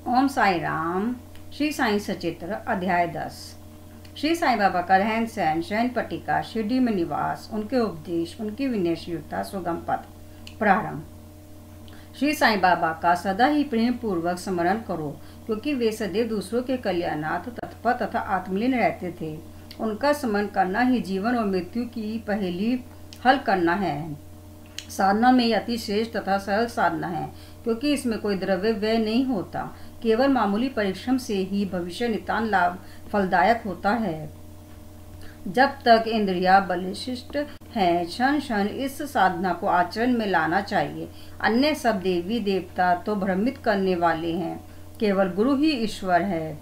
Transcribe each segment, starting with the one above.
ओम साई राम। श्री साई सचित्र अध्याय 10। श्री साई बाबा का रहन सहन, शयन पट्टिका, शिरडी में निवास, उनके उपदेश, उनकी विनयशीलता, सुगम पथ। प्रारंभ। श्री साई बाबा का सदा ही प्रेम पूर्वक स्मरण करो, क्योंकि वे सदैव दूसरों के कल्याणार्थ तत्पर तथा आत्मलीन रहते थे। उनका स्मरण करना ही जीवन और मृत्यु की पहेली हल करना है। साधना में अति श्रेष्ठ तथा सरल साधना है, क्योंकि इसमें कोई द्रव्य व्यय नहीं होता। केवल मामूली परिश्रम से ही भविष्य नितान लाभ फलदायक होता है। जब तक इंद्रिया बलिष्ठ है, क्षण क्षण इस साधना को आचरण में लाना चाहिए। अन्य सब देवी देवता तो भ्रमित करने वाले हैं, केवल गुरु ही ईश्वर है।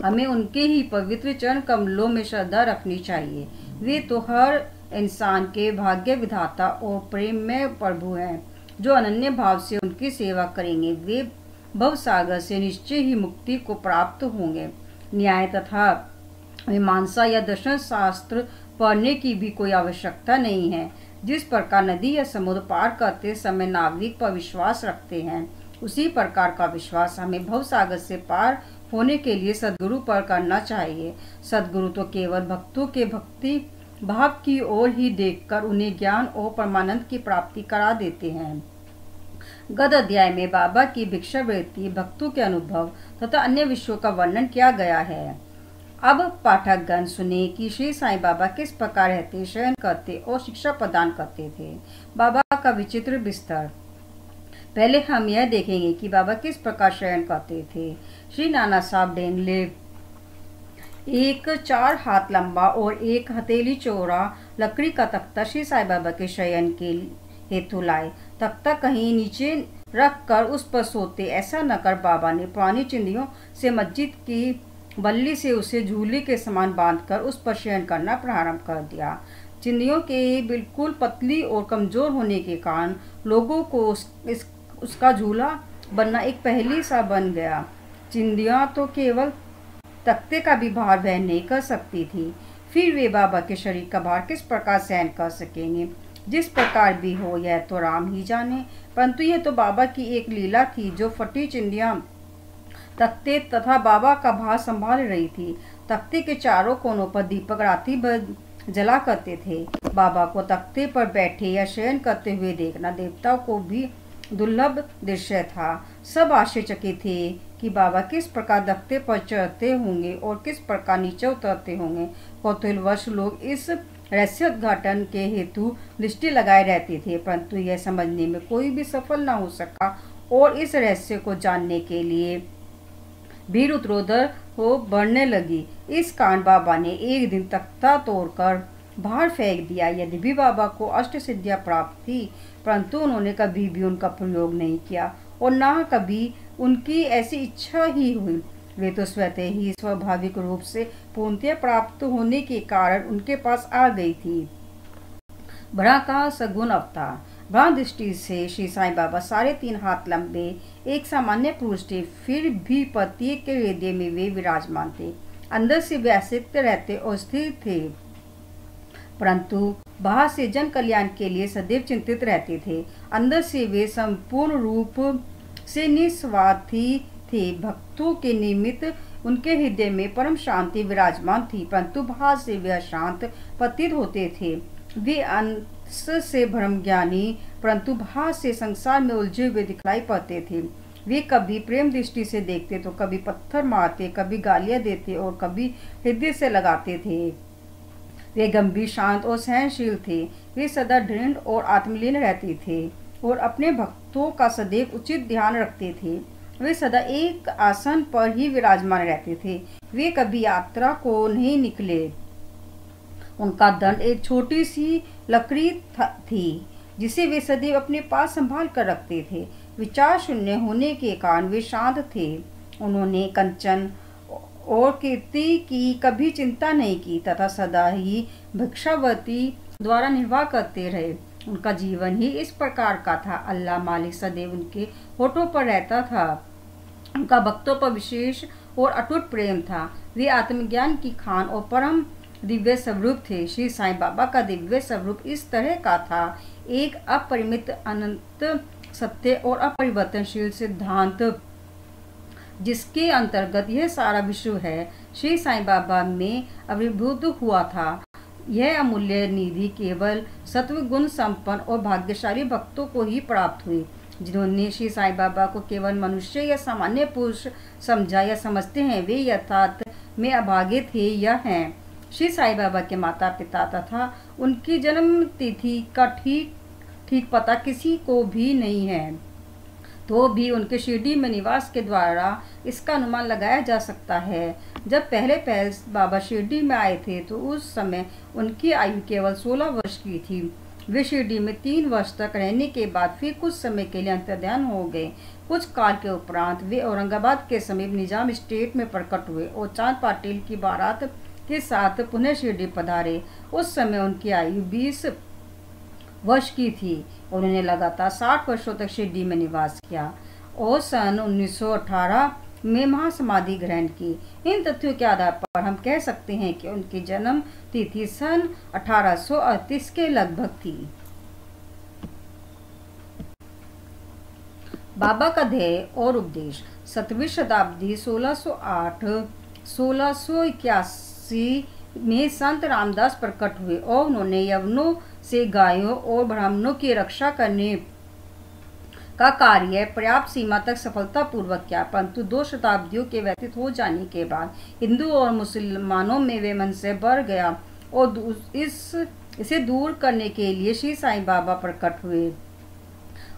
हमें उनके ही पवित्र चरण कमलों में श्रद्धा रखनी चाहिए। वे तो हर इंसान के भाग्य विधाता और प्रेम में प्रभु हैं। जो अनन्य भाव से उनकी सेवा करेंगे, वे भव सागर से निश्चय ही मुक्ति को प्राप्त होंगे। न्याय तथा मीमांसा या दर्शन शास्त्र पढ़ने की भी कोई आवश्यकता नहीं है। जिस प्रकार नदी या समुद्र पार करते समय नाविक पर विश्वास रखते हैं, उसी प्रकार का विश्वास हमें भव सागर से पार होने के लिए सद्गुरु पर करना चाहिए। सद्गुरु तो केवल भक्तों के भक्ति भाव की ओर ही देखकर उन्हें ज्ञान और परमानंद की प्राप्ति करा देते हैं। गत अध्याय में बाबा की भिक्षावृत्ति, भक्तों के अनुभव तथा अन्य विषयों का वर्णन किया गया है। अब पाठकगण सुने कि श्री साईं बाबा किस प्रकार रहते, शयन करते और शिक्षा प्रदान करते थे। बाबा का विचित्र बिस्तर। पहले हम यह देखेंगे कि बाबा किस प्रकार शयन करते थे। श्री नाना साहब डेंगले एक 4 हाथ लंबा और 1 हथेली चौड़ा लकड़ी का तख्ता श्री साईं बाबा के शयन के हेतु लाए। तख्ता कहीं नीचे रख कर उस पर सोते, ऐसा न कर बाबा ने पुरानी चिंदियों से मस्जिद की बल्ली से उसे झूले के समान बांधकर उस पर शयन करना प्रारंभ कर दिया। चिंदियों के बिल्कुल पतली और कमजोर होने के कारण लोगों को उसका झूला बनना एक पहेली सा बन गया। चिंदियां तो केवल तख्ते का भी भार वहन नहीं कर सकती थी, फिर वे बाबा के शरीर का भार किस प्रकार सहन कर सकेंगे। जिस प्रकार भी हो, यह तो राम ही जाने, परंतु यह तो बाबा की एक लीला थी। जो फटी चिंदियां तख्ते तथा बाबा का भार संभाल रही थी। तख्ते के चारों कोनों पर दीपक रात्रि भर जला करते थे। बाबा को तख्ते पर बैठे या शयन करते हुए देखना देवताओं को भी दुर्लभ दृश्य था। सब आश्चर्यचकित थे कि बाबा किस प्रकार तख्ते पर चढ़ते होंगे और किस प्रकार नीचे उतरते होंगे। कौतूहलवश लोग इस रहस्योद्घाटन के हेतु दृष्टि लगाए रहते थे, परंतु यह समझने में कोई भी सफल न हो सका और इस रहस्य को जानने के लिए भीड़ उत्तरोत्तर हो बढ़ने लगी। इस कारण बाबा ने एक दिन तख्ता तोड़कर बाहर फेंक दिया। यदि भी बाबा को अष्ट सिद्धियां प्राप्त थी, परंतु उन्होंने कभी भी उनका प्रयोग नहीं किया और न कभी उनकी ऐसी इच्छा ही हुई। वे तो स्वतः ही स्वाभाविक रूप से पूर्णतः प्राप्त होने के कारण उनके पास आ गई थी। बड़ा का सगुण अवतार। भ्रांत दृष्टि से श्री साईं बाबा 3.5 हाथ लंबे एक सामान्य पुरुष थे, फिर भी प्रत्येक के हृदय में वे विराजमान थे। अंदर से वे असिक्त रहते और स्थिर थे, परंतु बाहर से जन कल्याण के लिए सदैव चिंतित रहते थे। अंदर से वे संपूर्ण रूप से निस्वार्थी थे। भक्तों के निमित्त उनके हृदय में परम शांति विराजमान थी, परंतु बाहर से वे अशांत प्रतीत होते थे। वे अंश से ब्रह्मज्ञानी, परंतु बाहर से संसार में उलझे हुए दिखलाई पड़ते थे। वे कभी प्रेम दृष्टि से देखते तो कभी पत्थर मारते, कभी गालियां देते और कभी हृदय से लगाते थे। वे गंभीर, शांत और सहनशील थे। वे सदा दृढ़ और आत्मलीन रहते थे और अपने भक्तों का सदैव उचित ध्यान रखते थे। वे सदा एक आसन पर ही विराजमान रहते थे। वे कभी यात्रा को नहीं निकले। उनका दंड एक छोटी सी लकड़ी थी, जिसे वे सदैव अपने पास संभाल कर रखते थे। विचार शून्य होने के कारण वे शांत थे। उन्होंने कंचन और कीर्ति की कभी चिंता नहीं की तथा सदा ही भिक्षावृत्ति द्वारा निर्वाह करते रहे। उनका जीवन ही इस प्रकार का था। अल्लाह मालिक सदैव उनके होठों पर रहता था। उनका भक्तों पर विशेष और अटूट प्रेम था। वे आत्मज्ञान की खान और परम दिव्य स्वरूप थे। श्री साईं बाबा का दिव्य स्वरूप इस तरह का था। एक अपरिमित, अनंत, सत्य और अपरिवर्तनशील सिद्धांत जिसके अंतर्गत यह सारा विश्व है, श्री साईं बाबा में आविर्भूत हुआ था। यह अमूल्य निधि केवल सत्व गुण संपन्न और भाग्यशाली भक्तों को ही प्राप्त हुई, जिन्होंने श्री साईं बाबा को केवल मनुष्य या सामान्य पुरुष समझा या समझते हैं। वे यथार्थ में अभागे थे या हैं। श्री साईं बाबा के माता पिता तथा उनकी जन्म तिथि का ठीक पता किसी को भी नहीं है, तो भी उनके शिरडी में निवास के द्वारा इसका अनुमान लगाया जा सकता है। जब पहले बाबा शिरडी में आए थे तो उस समय उनकी आयु केवल 16 वर्ष की थी। वे शिरडी में 3 वर्ष तक रहने के बाद फिर कुछ समय के लिए अंतर्ध्यान हो गए। कुछ काल के उपरांत वे औरंगाबाद के समीप निजाम स्टेट में प्रकट हुए और चांद पाटिल की बारात के साथ पुनः शिरडी पधारे। उस समय उनकी आयु 20 वर्ष की थी। उन्होंने लगातार 60 वर्षों तक शिरडी में निवास किया और सन 1918 में महासमाधि ग्रहण की। इन तथ्यों के आधार पर हम कह सकते हैं कि उनकी जन्म तिथि सन 1838 के लगभग थी। बाबा का ध्येय और उपदेश। 7वीं शताब्दी 1608-1681 में संत रामदास प्रकट हुए और उन्होंने यवनों से गायों और ब्राह्मणों की रक्षा करने का कार्य पर्याप्त सीमा तक सफलतापूर्वक किया, परंतु 2 शताब्दियों के व्यतीत हो जाने के बाद हिंदू और मुसलमानों में वे मन से बढ़ गया और इसे दूर करने के लिए श्री साईं बाबा प्रकट हुए।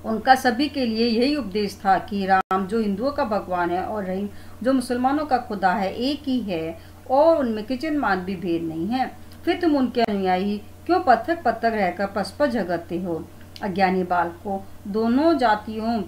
उनका सभी के लिए यही उपदेश था कि राम जो हिंदुओं का भगवान है और रहीम जो मुसलमानों का खुदा है, एक ही है और उनमें किंचित मात्र भी भेद नहीं है। फिर तुम उनके अनुयायी क्यों पृथक पृथक रहकर परस्पर झगड़ते हो? अज्ञानी बालकों, दोनों जातियों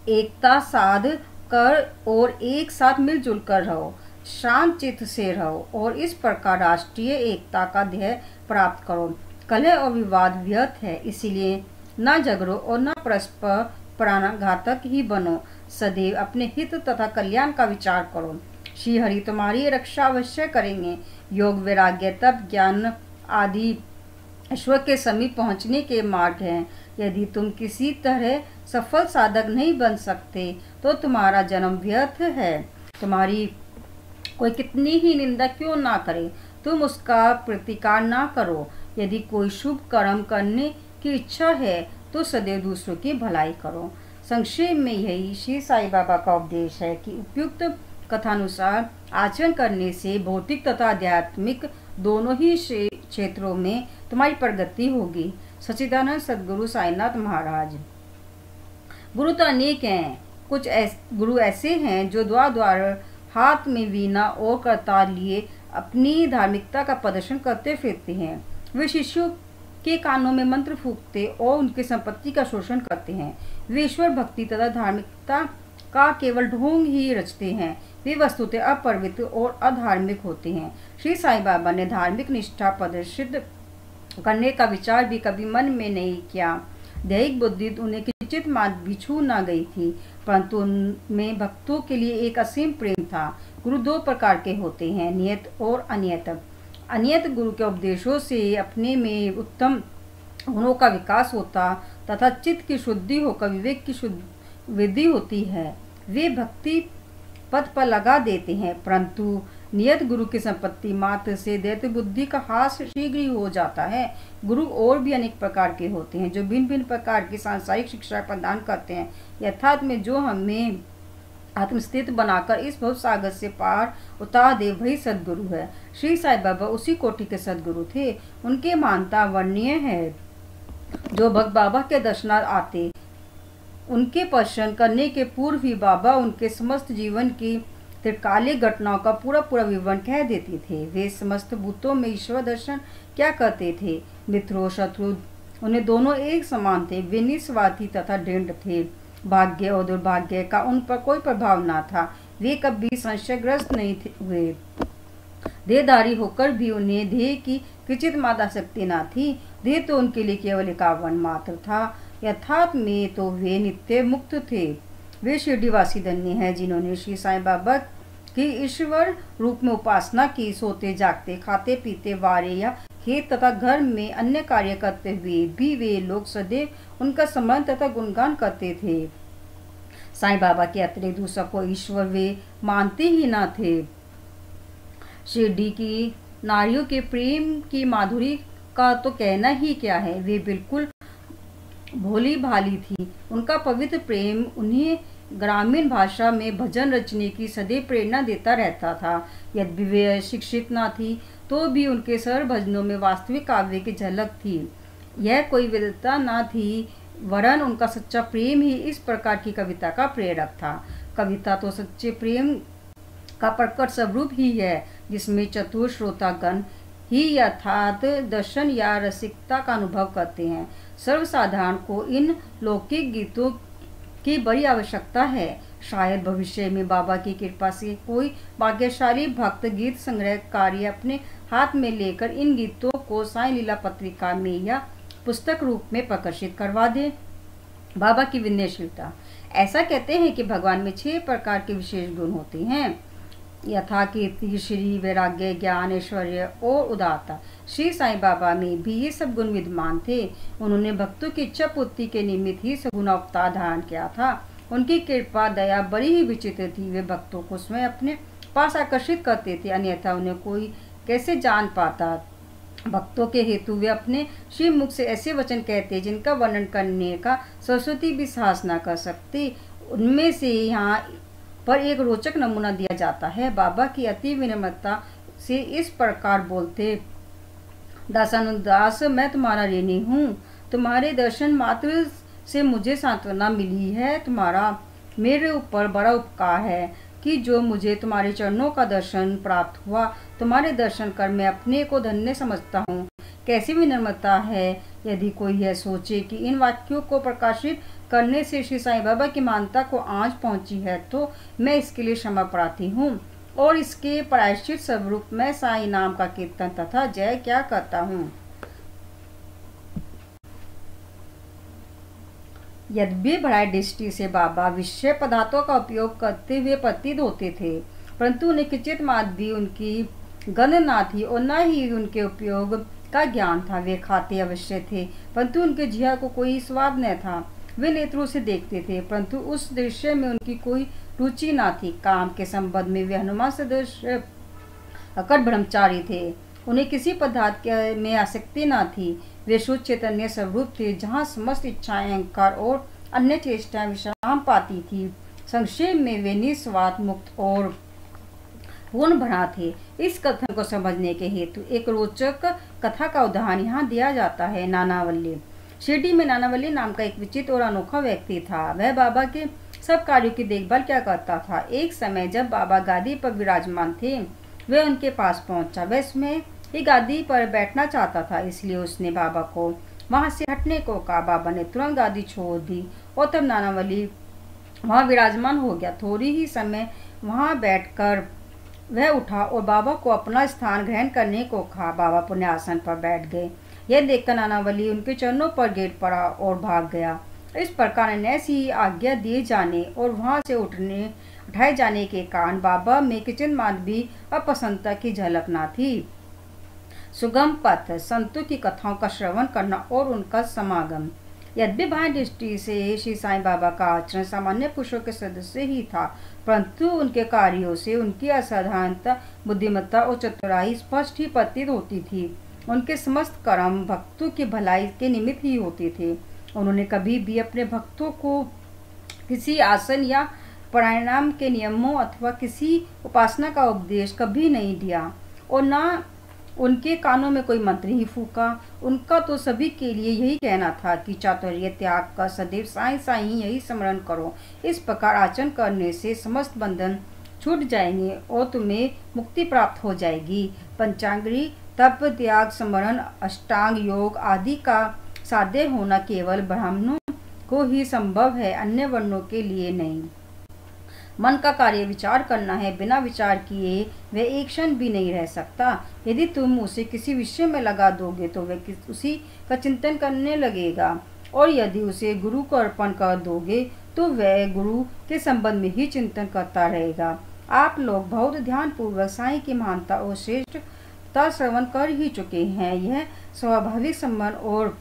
एकता साध कर और एक साथ मिलजुल कर रहो, शांत चित्त से रहो और इस प्रकार राष्ट्रीय एकता का ध्येय प्राप्त करो। कलह और विवाद व्यर्थ है, इसलिए न झगड़ो और न परस्पर प्राणघातक ही बनो। सदैव अपने हित तथा कल्याण का विचार करो। श्री हरि तुम्हारी रक्षा अवश्य करेंगे। योग, वैराग्य, तप, ज्ञान आदि ईश्वर के समीप पहुंचने के मार्ग हैं। यदि तुम किसी तरह सफल साधक नहीं बन सकते तो तुम्हारा जन्म व्यर्थ है। तुम्हारी कोई कितनी ही निंदा क्यों ना करे, तुम उसका प्रतिकार ना करो। यदि कोई शुभ कर्म करने की इच्छा है तो सदैव दूसरों की भलाई करो। संक्षेप में यही श्री साईं बाबा का उपदेश है कि उपयुक्त कथानुसार आचरण करने से भौतिक तथा आध्यात्मिक दोनों ही क्षेत्रों में तुम्हारी प्रगति होगी। सच्चिदानंद सद्गुरु साईनाथ महाराज। गुरु तो अनेक हैं। कुछ गुरु ऐसे हैं जो द्वार द्वार हाथ में वीणा और करताल लिए अपनी धार्मिकता का प्रदर्शन करते फिरते हैं। वे शिष्यों के कानों में मंत्र फूंकते और उनकी संपत्ति का शोषण करते हैं। वे ईश्वर भक्ति तथा धार्मिकता का केवल ढोंग ही रचते हैं। वे वस्तुतः अपवित्र और अधार्मिक होते हैं। श्री साईं बाबा ने धार्मिक निष्ठा प्रदर्शित करने का विचार भी कभी मन में नहीं किया। दैहिक बुद्धि उन्हें किंचित मात्र भी छू न गई थी, परंतु उनमें भक्तों के लिए एक असीम प्रेम था। गुरु 2 प्रकार के होते हैं, नियत और अनियत। अनियत गुरु के उपदेशों से अपने में उत्तम गुणों का विकास होता तथा चित्त की शुद्धि होकर विवेक की वृद्धि होती है। वे भक्ति पथ पर लगा देते हैं, परंतु नियत गुरु की संपत्ति मात्र से दैत्य बुद्धि का हास शीघ्र ही हो जाता है। गुरु और भी अनेक प्रकार के होते हैं जो भिन्न भिन्न प्रकार की सांसारिक शिक्षा प्रदान करते हैं। यथार्थ में जो हमें आत्मस्थित बनाकर इस भव सागर से पार उतार दे वही सद्गुरु है। श्री साईं बाबा उसी कोटि के सद्गुरु थे। उनके महानता वर्णनीय है। जो भक्त बाबा के दर्शनार्थ आते, उनके दर्शन करने के पूर्व ही बाबा उनके समस्त जीवन की त्रिकालिक घटनाओं का पूरा विवरण कह देते थे। वे समस्त भूतों में ईश्वर दर्शन क्या करते थे। मित्रों शत्रु उन्हें दोनों एक समान थे। वे निस्वार्थी तथा दृढ़ थे। भाग्य और दुर्भाग्य का उन पर कोई प्रभाव न था। वे कभी संशयग्रस्त नहीं हुए। देहधारी होकर भी उन्हें देह की किंचित मात्र आसक्ति न थी। देह तो उनके लिए केवल एक आवरण मात्र था। यथार्थ में तो वे नित्य मुक्त थे। वे शिरडीवासी धन्य हैं जिन्होंने श्री साईं बाबा की ईश्वर रूप में उपासना की। सोते जागते, खाते पीते, वारे या खेत तथा घर में अन्य कार्य करते हुए भी वे लोग सदैव उनका स्मरण तथा गुणगान करते थे। साईं बाबा के अतिरिक्त दूसरा कोई ईश्वर वे मानते ही ना थे। शिरडी की नारियों के प्रेम की माधुरी का तो कहना ही क्या है, वे बिल्कुल भोली भाली थी। उनका पवित्र प्रेम उन्हें ग्रामीण भाषा में भजन रचने की सदैव प्रेरणा देता रहता था। यद्यपि वे शिक्षित न थी तो भी उनके सरल भजनों में वास्तविक काव्य की झलक थी। यह कोई विद्वता न थी, वरन उनका सच्चा प्रेम ही इस प्रकार की कविता का प्रेरक था। कविता तो सच्चे प्रेम का प्रकट स्वरूप ही है, जिसमें चतुर श्रोतागण ही यथार्थ दर्शन या रसिकता का अनुभव करते हैं। सर्वसाधारण को इन लौकिक गीतों की बड़ी आवश्यकता है। शायद भविष्य में बाबा की कृपा से कोई भाग्यशाली भक्त गीत संग्रह कार्य अपने हाथ में लेकर इन गीतों को साईं लीला पत्रिका में या पुस्तक रूप में प्रकाशित करवा दे। बाबा की विनयशीलता। ऐसा कहते हैं कि भगवान में 6 प्रकार के विशेष गुण होते हैं, यथा कीर्ति, श्री, वैराग्य, ज्ञान, ऐश्वर्य और उदारता। श्री साईं बाबा में भी ये सब गुण विद्यमान थे। उन्होंने भक्तों की इच्छा पूर्ति के निमित्त ही सगुण अवतार धारण किया था। उनकी कृपा दया बड़ी ही विचित्र थी। वे भक्तों को स्वयं अपने पास आकर्षित करते थे, अन्यथा उन्हें कोई कैसे जान पाता। भक्तों के हेतु वे अपने श्री मुख से ऐसे वचन कहते जिनका वर्णन करने का सरस्वती भी साहस न कर सकती। उनमें से यहाँ पर एक रोचक नमूना दिया जाता है। बाबा की अति विनम्रता से इस प्रकार बोलते, दासानुदास, मैं तुम्हारा ऋणी हूँ। तुम्हारे दर्शन मात्र से मुझे सांत्वना मिली है। तुम्हारा मेरे ऊपर बड़ा उपकार है कि जो मुझे तुम्हारे चरणों का दर्शन प्राप्त हुआ। तुम्हारे दर्शन कर मैं अपने को धन्य समझता हूँ। कैसी विनम्रता है। यदि कोई यह सोचे कि इन वाक्यों को प्रकाशित करने से श्री साईं बाबा की मानता को आंच पहुंची है, तो मैं इसके लिए क्षमा प्रार्थी हूँ और इसके प्रायश्चित स्वरूप मैं साईं नाम का कीर्तन तथा जय क्या करता हूँ। यद्यपि बड़ाई दृष्टि से बाबा विषय पदार्थों का उपयोग करते हुए प्रतीत होते थे, परंतु उन्हें किंचित मात्र भी उनकी गंध न थी और न ही उनके उपयोग का ज्ञान था। वे खाते अवश्य थे, परंतु उनके जिह्वा को कोई स्वाद न था। वे नेत्रों से देखते थे, परंतु उस दृश्य में उनकी कोई रुचि न थी। काम के संबंध में वे हनुमान सदृश अकट ब्रह्मचारी थे। उन्हें किसी पदार्थ में आसक्ति न थी। वे शुद्ध चैतन्य स्वरूप थे, जहाँ समस्त इच्छाएं, अहंकार और अन्य चेष्टाएं विश्राम पाती थी। संक्षेप में वे निस्वार्थ, मुक्त और पूर्ण भरा थे। इस कथन को समझने के हेतु एक रोचक कथा का उदाहरण यहाँ दिया जाता है। नानावल्ली। शिरडी में नानावल्ली नाम का एक विचित्र और अनोखा व्यक्ति था। वह बाबा के सब कार्यों की देखभाल क्या करता था। एक समय जब बाबा गादी पर विराजमान थे, वह उनके पास पहुंचा। वह उसमें ही गादी पर बैठना चाहता था, इसलिए उसने बाबा को वहां से हटने को कहा। बाबा ने तुरंत गादी छोड़ दी और तब नानावल्ली वहां विराजमान हो गया। थोड़ी ही समय वहां बैठकर वह उठा और बाबा को अपना स्थान ग्रहण करने को कहा। बाबा पुण्य आसन पर बैठ गए। यह देखकर नानावल्ली उनके चरणों पर गिर पड़ा और भाग गया। इस प्रकार नैसी ही आज्ञा दिए जाने और वहां से उठाए जाने के कारण बाबा में किंचित मात्र भी अपसन्नता की झलक न थी। सुगम पथ। संतों की कथाओं का श्रवण करना और उनका समागम। यद्यपि बाह्य दृष्टि से श्री साईं बाबा का आचरण सामान्य पुरुषों के सदस्य ही था, परंतु उनके कार्यों से उनकी असाधारणता, बुद्धिमत्ता और चतुराई स्पष्ट ही प्रतीत होती थी। उनके समस्त कर्म भक्तों की भलाई के निमित्त ही होते थे। उन्होंने कभी भी अपने भक्तों को किसी आसन या प्राणायाम के नियमों अथवा किसी उपासना का उपदेश कभी नहीं दिया और न उनके कानों में कोई मंत्र ही फूका। उनका तो सभी के लिए यही कहना था कि चातुर्य त्याग कर सदैव साईं साईं यही स्मरण करो। इस प्रकार आचरण करने से समस्त बंधन छूट जाएंगे और तुम्हें मुक्ति प्राप्त हो जाएगी। पंचांगी तप, त्याग, स्मरण, अष्टांग योग आदि का साध्य होना केवल ब्राह्मणों को ही संभव है, अन्य वर्णों के लिए नहीं। मन का कार्य विचार करना है। बिना विचार किए वह एक क्षण भी नहीं रह सकता। यदि तुम उसे किसी विषय में लगा दोगे तो वह उसी का चिंतन करने लगेगा, और यदि उसे गुरु को अर्पण कर दोगे तो वह गुरु के संबंध में ही चिंतन करता रहेगा। आप लोग बहुत ध्यानपूर्वक साईं की महानता और श्रेष्ठता श्रवण कर ही चुके हैं। यह स्वाभाविक सम्मान और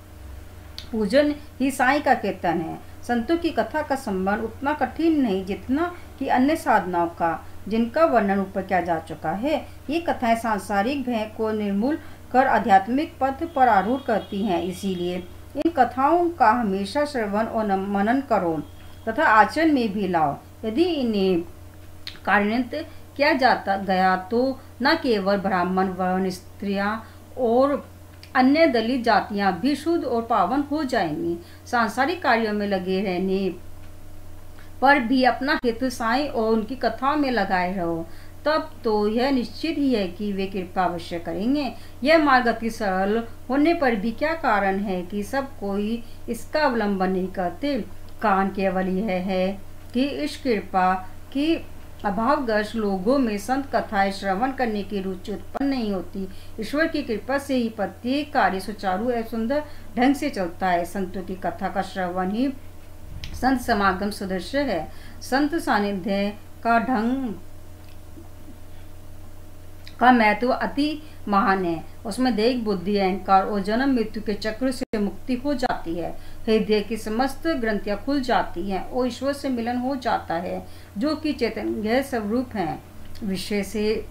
पूजन ही साईं का कीर्तन है। संतों की कथा का संबंध उतना कठिन नहीं जितना कि अन्य साधनाओं का, जिनका वर्णन ऊपर किया जा चुका है। ये कथाएं सांसारिक भय को निर्मूल कर आध्यात्मिक पथ पर आरूढ़ करती हैं। इसीलिए इन कथाओं का हमेशा श्रवण और मनन करो तथा आचरण में भी लाओ। यदि इन्हें कार्यान्वित किया जाता गया तो न केवल ब्राह्मण, वर्ण, स्त्रियां और अन्य दलित जातियां भी शुद्ध और पावन हो जाएंगी। सांसारिक कार्यों में लगे रहने पर भी अपना हित साईं और उनकी कथाओं में लगाए रहो, तब तो यह निश्चित ही है कि वे कृपा अवश्य करेंगे। यह मार्ग अति सरल होने पर भी क्या कारण है कि सब कोई इसका अवलंबन नहीं करते? कारण केवल यह है कि इस कृपा की अभावग्रस्त लोगों में संत कथाएं श्रवण करने की रुचि उत्पन्न नहीं होती। ईश्वर की कृपा से ही प्रत्येक कार्य सुचारू एवं सुंदर ढंग से चलता है। संतों की कथा का श्रवण ही संत समागम सदृश्य है। संत सानिध्य का ढंग का महत्व अति महान है। उसमें देह, बुद्धि, अहंकार और जन्म मृत्यु के चक्र से मुक्ति हो जाती है। हृदय की समस्त ग्रंथियां खुल जाती हैं और ईश्वर से मिलन हो जाता है, जो कि चैतन्य स्वरूप है। विषय से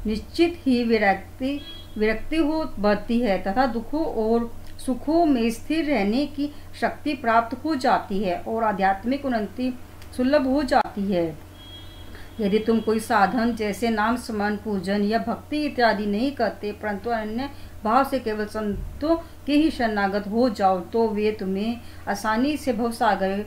निश्चित ही विरक्ति हो बढ़ती है तथा दुखों और सुखों में स्थिर रहने की शक्ति प्राप्त हो जाती है और आध्यात्मिक उन्नति सुलभ हो जाती है। यदि तुम कोई साधन जैसे नाम स्मरण, पूजन या भक्ति इत्यादि नहीं करते, परंतु अन्य भाव से केवल संतों के ही शरणागत हो जाओ, तो वे तुम्हें आसानी से भवसागर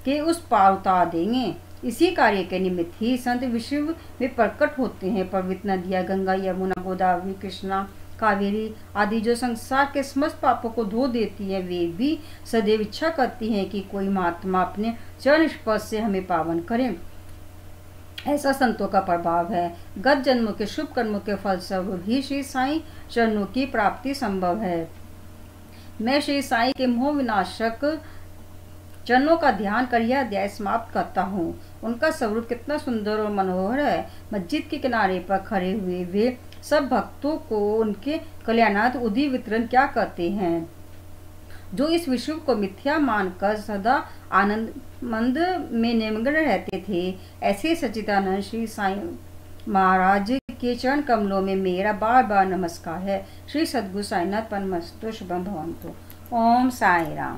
के उस पार उतार देंगे। इसी कार्य के निमित्त ही संत विश्व में प्रकट होते हैं। पवित्र नदियाँ गंगा, यमुना, गोदावरी, कृष्णा, कावेरी आदि जो संसार के समस्त पापों को धो देती है, वे भी सदैव इच्छा करती हैं कि कोई महात्मा अपने चरण स्पर्श से हमें पावन करें। ऐसा संतों का प्रभाव है। गत जन्मों के शुभ कर्मों के फलस्वरूप ही श्री साईं चरणों की प्राप्ति संभव है। मैं श्री साईं के मोह विनाशक चरणों का ध्यान कर यह अध्याय समाप्त करता हूँ। उनका स्वरूप कितना सुंदर और मनोहर है। मस्जिद के किनारे पर खड़े हुए वे सब भक्तों को उनके कल्याणार्थ उदी वितरण क्या करते हैं। जो इस विश्व को मिथ्या मानकर सदा आनंद मंद में निमग्न रहते थे, ऐसे सच्चिदानंद श्री साईं महाराज के चरण कमलों में मेरा बार बार नमस्कार है। श्री सद्गुरु साईनाथ परमहंसतो शुभम भवन्तु। ओम साई राम।